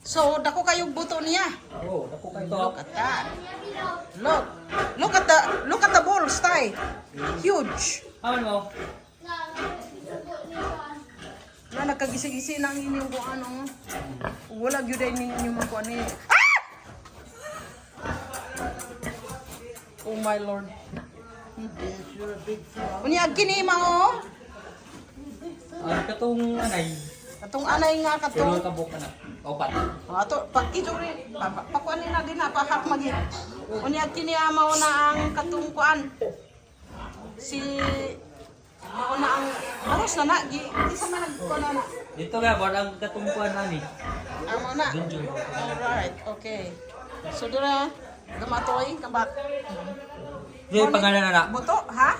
So, dako kayong buto niya. Oo, dako kayo to. Look at that. Look at the balls, Tay. Huge. Ano mo? Na nagkagisi-gisi ng inyong kung ano. Wala gyud ay ninyo man kuan ni. Ah! Oh my lord. Unya kini mao. Katong anay. Katong anay nga Pero katong. kabuk na. Opat. Ato pag ijuri pakuan na din na pahak magi. Unya kini mao na ang katong kuan. Si mao na ang aros na na gi isa man nagkuan na. Dito nga, walang katungkuan na ni. Amo na. Enjoy. Alright, okay. So dira gamatoy kabat. Di pangalan na na. Buto, ha?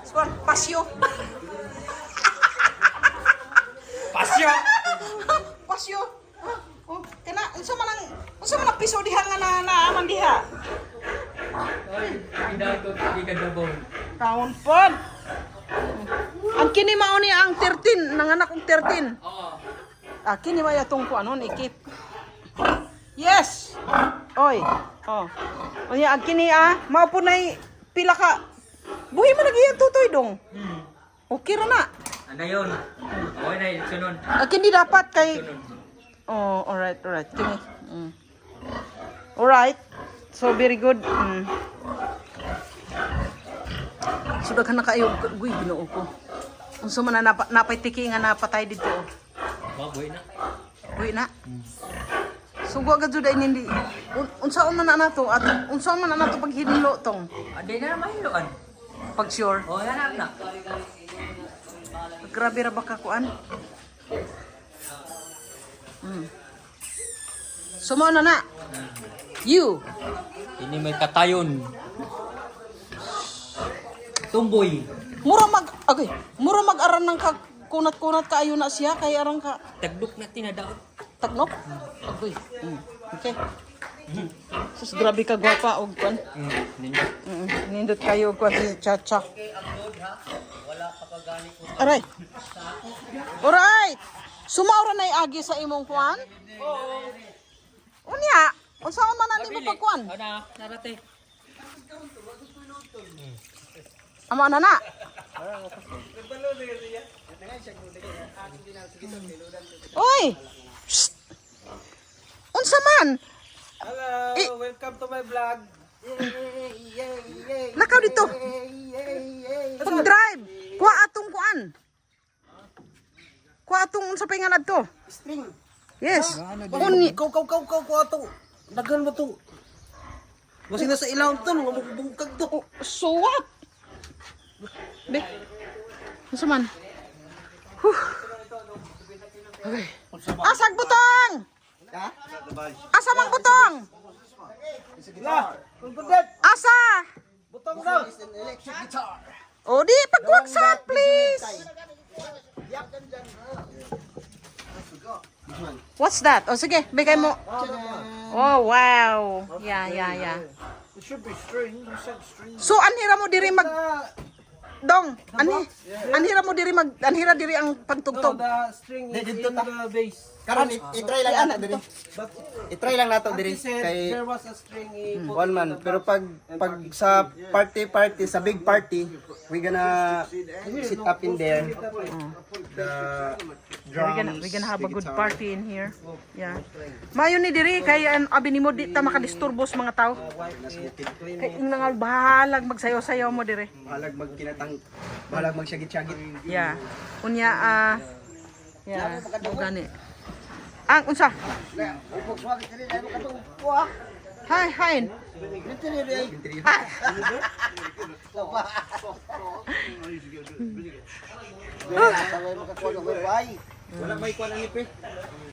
Swan, pasyo. Pasyo! Pasyo. Ah, oh, kana unsa man ang piso diha nga na man diha? Ay, hindi ko ikadabaw. Taon pod. Ang kini mao ni ang 13, nanganak og 13. Oo. Ah, kini maya tong ko ano ikip. Yes. Oy. Oh. Onya ang kini mao po nay pila ka. Buhi man lagi ang tutoy dong. Okay ra na. Ano yun? Okay na, sunod. Kini dapat kay Sunod. oh, alright. Kini. Alright. So very good. Sudah ka na kayo, guy, ginoo ko. Unsa man na napay tiki nga napatay dito. Baboy na. Uy na. Sugo agad jud ay hindi. Unsaon man na nato at unsaon man na nato pag hinlo tong Hindi na mahiloan. pag sure. Oo, yan na. Grabe ra ba ka kuan? Sumo na. You. Ini may katayon. Tumboy. Mura mag-aran ng kunat-kunat kaayo na siya kay arang ka Tagduk na tinadaot. tagnok. Agoy. Okay. Sus grabe ka gwapa og kuan. Ninyo. Nindot kayo ko si Chacha. Aray. Alright. Sumaura na agi sa imong kuan? Oo. Unya, unsaon man ani mo pagkuan? Ana, narate. Amo na na. Oy. Psst. Unsa man? Hello, welcome to my vlog. Lakaw dito. Pag-drive. Kuha atong kuan. Kuha atong unsa pa nga adto? String. Yes. Uni. Kau ato. Dagan mo to. Kasi nasa ilaw to, bungkag to. So what? Be. Unsa man? Huh. Okay. Asag butong. Ha? Asa mang butong? La, pagbudat. Asa? Butang daw. Electric guitar. O di pagwaksan please. What's that? O sige, bigay mo. Oh, wow. Yeah. It should be string. You said string. So anhira mo diri mag dong. Anhira mo diri anhira diri ang No, pagtugtog. the string is in the bass. Karon i-try lang nato diri. But I-try lang nato he diri said kay there was a string he put one man. Pero pag sa party sa big party, we gonna sit up in there. The drums. We're gonna have a good party in here. Yeah. Mayo ni diri kay abi nimo di ta makadisturbos mga tao. Kay ing nga bahalag magsayaw-sayaw mo diri. Bahalag magsyagit-syagit. Yeah. Unya yeah, gani. Ang unsa? Hi, hi. Wala may kuan ani pe.